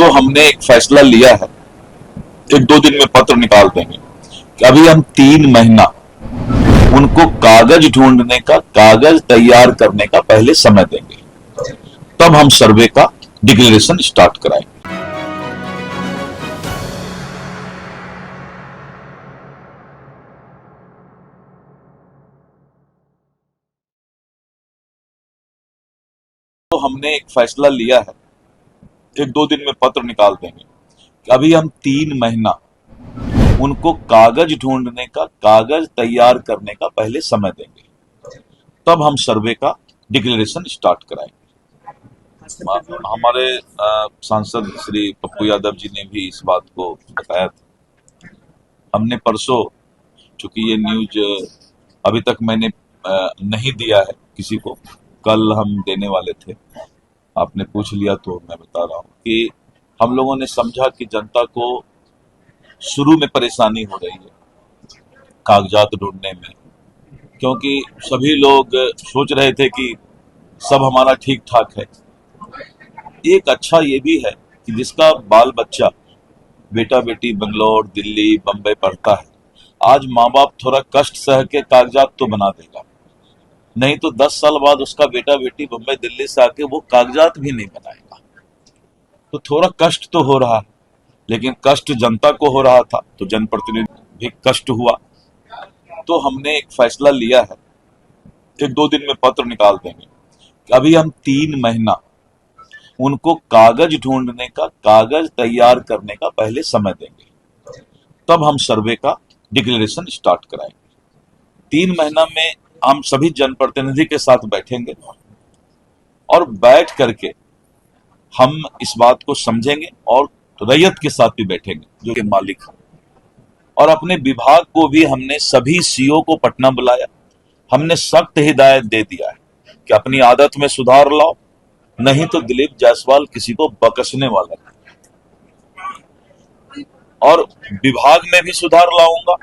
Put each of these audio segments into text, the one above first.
तो हमने एक फैसला लिया है, एक दो दिन में पत्र निकाल देंगे कि अभी हम 3 महीना उनको कागज ढूंढने का, कागज तैयार करने का पहले समय देंगे, तब हम सर्वे का डिक्लेरेशन स्टार्ट कराएंगे। तो हमने एक फैसला लिया है, एक दो दिन में पत्र निकाल देंगे कि अभी हम 3 महीना उनको कागज ढूंढने का, कागज तैयार करने का पहले समय देंगे, तब हम सर्वे का डिक्लेरेशन स्टार्ट कराएंगे। हमारे सांसद श्री पप्पू यादव जी ने भी इस बात को बताया था। हमने परसों, चूंकि ये न्यूज अभी तक मैंने नहीं दिया है किसी को, कल हम देने वाले थे, आपने पूछ लिया तो मैं बता रहा हूं कि हम लोगों ने समझा कि जनता को शुरू में परेशानी हो रही है कागजात ढूंढने में, क्योंकि सभी लोग सोच रहे थे कि सब हमारा ठीक ठाक है। एक अच्छा ये भी है कि जिसका बाल बच्चा, बेटा बेटी बेंगलोर, दिल्ली, बम्बई पढ़ता है, आज माँ बाप थोड़ा कष्ट सह के कागजात तो बना देगा, नहीं तो 10 साल बाद उसका बेटा बेटी बम्बई दिल्ली से आके वो कागजात भी नहीं बनाएगा। तो थोड़ा कष्ट तो हो रहा है, लेकिन कष्ट जनता को हो रहा था तो जनप्रतिनिधि भी कष्ट हुआ। तो हमने एक फैसला लिया है, एक दो दिन में पत्र निकाल देंगे कि अभी हम 3 महीना उनको कागज ढूंढने का, कागज तैयार करने का पहले समय देंगे, तब हम सर्वे का डिक्लेरेशन स्टार्ट कराएंगे। 3 महीना में हम सभी जनप्रतिनिधि के साथ बैठेंगे और बैठ करके हम इस बात को समझेंगे और रैयत के साथ भी बैठेंगे जो कि मालिक है। और अपने विभाग को भी हमने सभी सीओ को पटना बुलाया, हमने सख्त हिदायत दे दिया है कि अपनी आदत में सुधार लाओ, नहीं तो दिलीप जायसवाल किसी को बकसने वाला नहीं। और विभाग में भी सुधार लाऊंगा,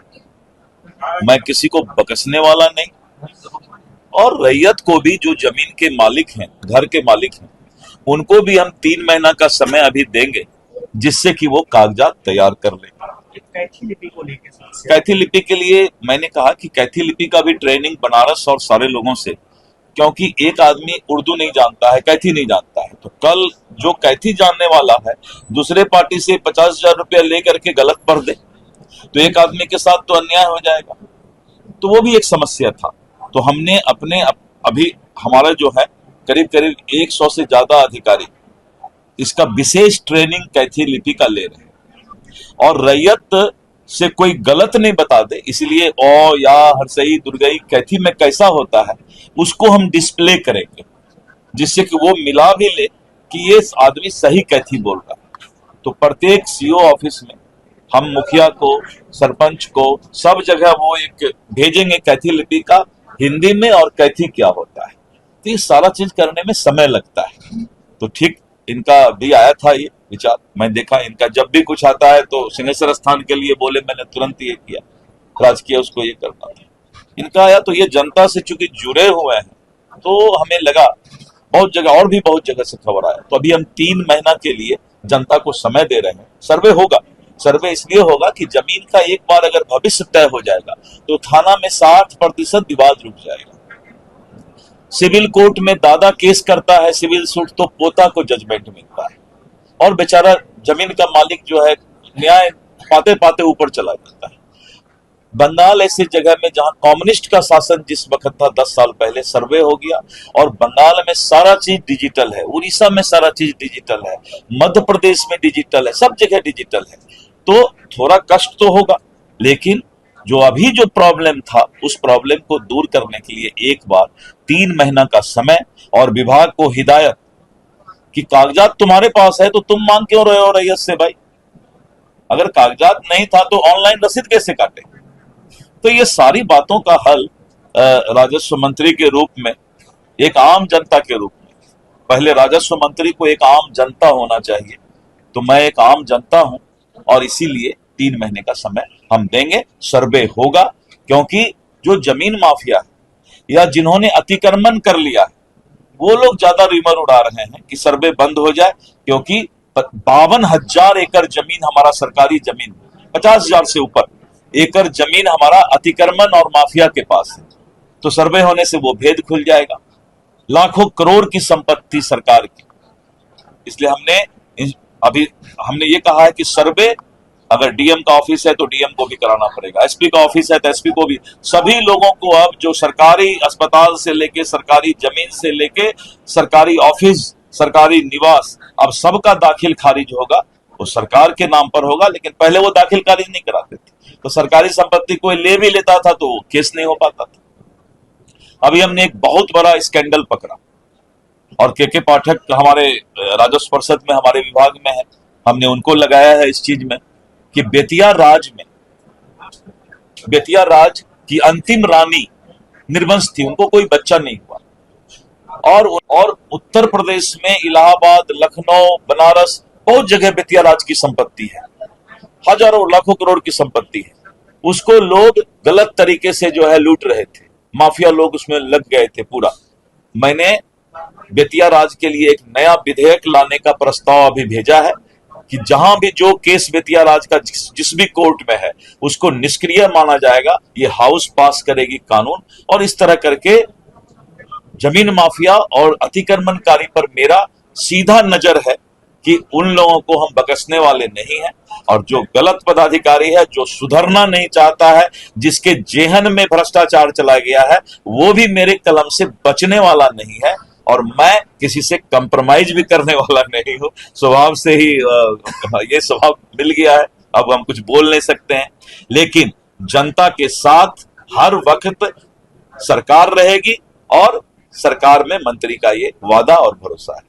मैं किसी को बकसने वाला नहीं। और रैयत को भी, जो जमीन के मालिक हैं, घर के मालिक हैं, उनको भी हम 3 महीना का समय अभी देंगे, जिससे कि वो कागजात तैयार कर लें। कैथी लिपि को लेकर, कैथी लिपि के लिए मैंने कहा कि कैथी लिपि का भी ट्रेनिंग बनारस और सारे लोगों से, क्योंकि एक आदमी उर्दू नहीं जानता है, कैथी नहीं जानता है, तो कल जो कैथी जानने वाला है दूसरे पार्टी से 50,000 रुपया लेकर के गलत पढ़ दे तो एक आदमी के साथ तो अन्याय हो जाएगा। तो वो भी एक समस्या था। तो हमने अपने अभी हमारा जो है करीब करीब 100 से ज्यादा अधिकारी इसका विशेष ट्रेनिंग कैथी लिपि का ले रहे हैं, और रैयत से कोई गलत नहीं बता दे, इसलिए ओ या हरसई दुर्गई कैथी में कैसा होता है उसको हम डिस्प्ले करेंगे, जिससे कि वो मिला भी ले कि ये आदमी सही कैथी बोल रहा है। तो प्रत्येक सीओ ऑफिस में हम मुखिया को, सरपंच को, सब जगह वो एक भेजेंगे कैथी लिपि का हिंदी में और कैथी क्या होता है। तो ये सारा चीज करने में समय लगता है। तो ठीक इनका भी आया था ये विचार, मैं देखा इनका जब भी कुछ आता है तो सिंहेश्वर स्थान के लिए बोले, मैंने तुरंत ये किया, राजकीय उसको ये करना था। इनका आया तो ये जनता से चूंकि जुड़े हुए हैं तो हमें लगा, बहुत जगह और भी बहुत जगह से खबर आया। तो अभी हम 3 महीना के लिए जनता को समय दे रहे हैं। सर्वे होगा, सर्वे इसलिए होगा कि जमीन का एक बार अगर भविष्य तय हो जाएगा तो थाना में 60% विवाद रुक जाएगा। सिविल कोर्ट में दादा केस करता है सिविल सूट तो पोता को जजमेंट मिलता है, और बेचारा जमीन का मालिक जो है न्याय पाते पाते ऊपर चला जाता है। बंगाल ऐसी जगह में जहां कम्युनिस्ट का शासन जिस वक्त था 10 साल पहले, सर्वे हो गया और बंगाल में सारा चीज डिजिटल है, उड़ीसा में सारा चीज डिजिटल है, मध्य प्रदेश में डिजिटल है, सब जगह डिजिटल है। तो थोड़ा कष्ट तो होगा, लेकिन जो अभी जो प्रॉब्लम था उस प्रॉब्लम को दूर करने के लिए एक बार 3 महीना का समय और विभाग को हिदायत कि कागजात तुम्हारे पास है तो तुम मांग क्यों रहे हो रैयत से भाई? अगर कागजात नहीं था तो ऑनलाइन रसीद कैसे काटे? तो ये सारी बातों का हल राजस्व मंत्री के रूप में, एक आम जनता के रूप में, पहले राजस्व मंत्री को एक आम जनता होना चाहिए, तो मैं एक आम जनता हूं और इसीलिए 3 महीने का समय हम देंगे। सर्वे होगा, क्योंकि जो जमीन माफिया है या जिन्होंने अतिक्रमण कर लिया है वो लोग ज्यादा रिमर उड़ा रहे हैं कि सर्वे बंद हो जाए, क्योंकि 52,000 एकड़ जमीन हमारा सरकारी जमीन, 50,000 से ऊपर एकड़ जमीन हमारा अतिक्रमण और माफिया के पास है। तो सर्वे होने से वो भेद खुल जाएगा। लाखों करोड़ की संपत्ति सरकार की, इसलिए हमने ये कहा है कि सर्वे अगर डीएम का ऑफिस है तो डीएम को भी कराना पड़ेगा, एसपी का ऑफिस है तो एसपी को भी, सभी लोगों को अब जो सरकारी अस्पताल से लेके सरकारी जमीन से लेके सरकारी ऑफिस, सरकारी निवास, अब सबका दाखिल खारिज होगा। वो सरकार के नाम पर होगा, लेकिन पहले वो दाखिल खारिज नहीं कराते थे, तो सरकारी संपत्ति कोई ले भी लेता था तो केस नहीं हो पाता था। अभी हमने एक बहुत बड़ा स्कैंडल पकड़ा और के पाठक हमारे राजस्व परिषद में हमारे विभाग में है, हमने उनको लगाया है इस चीज में कि बेतिया राज की अंतिम रानी निर्वंश थी, उनको कोई बच्चा नहीं हुआ, और उत्तर प्रदेश में इलाहाबाद, लखनऊ, बनारस बहुत जगह बेतिया राज की संपत्ति है, हजारों लाखों करोड़ की संपत्ति है। उसको लोग गलत तरीके से जो है लूट रहे थे, माफिया लोग उसमें लग गए थे पूरा। मैंने बेतिया राज के लिए एक नया विधेयक लाने का प्रस्ताव अभी भेजा है कि जहां भी जो केस बेतिया राज का जिस भी कोर्ट में है उसको निष्क्रिय माना जाएगा। ये हाउस पास करेगी कानून, और इस तरह करके जमीन माफिया और अतिक्रमणकारी पर मेरा सीधा नजर है कि उन लोगों को हम बख्शने वाले नहीं हैं, और जो गलत पदाधिकारी है, जो सुधरना नहीं चाहता है, जिसके जेहन में भ्रष्टाचार चला गया है, वो भी मेरे कलम से बचने वाला नहीं है। और मैं किसी से कंप्रोमाइज भी करने वाला नहीं हूं, स्वभाव से ही ये स्वभाव मिल गया है, अब हम कुछ बोल नहीं सकते हैं। लेकिन जनता के साथ हर वक्त सरकार रहेगी, और सरकार में मंत्री का ये वादा और भरोसा है।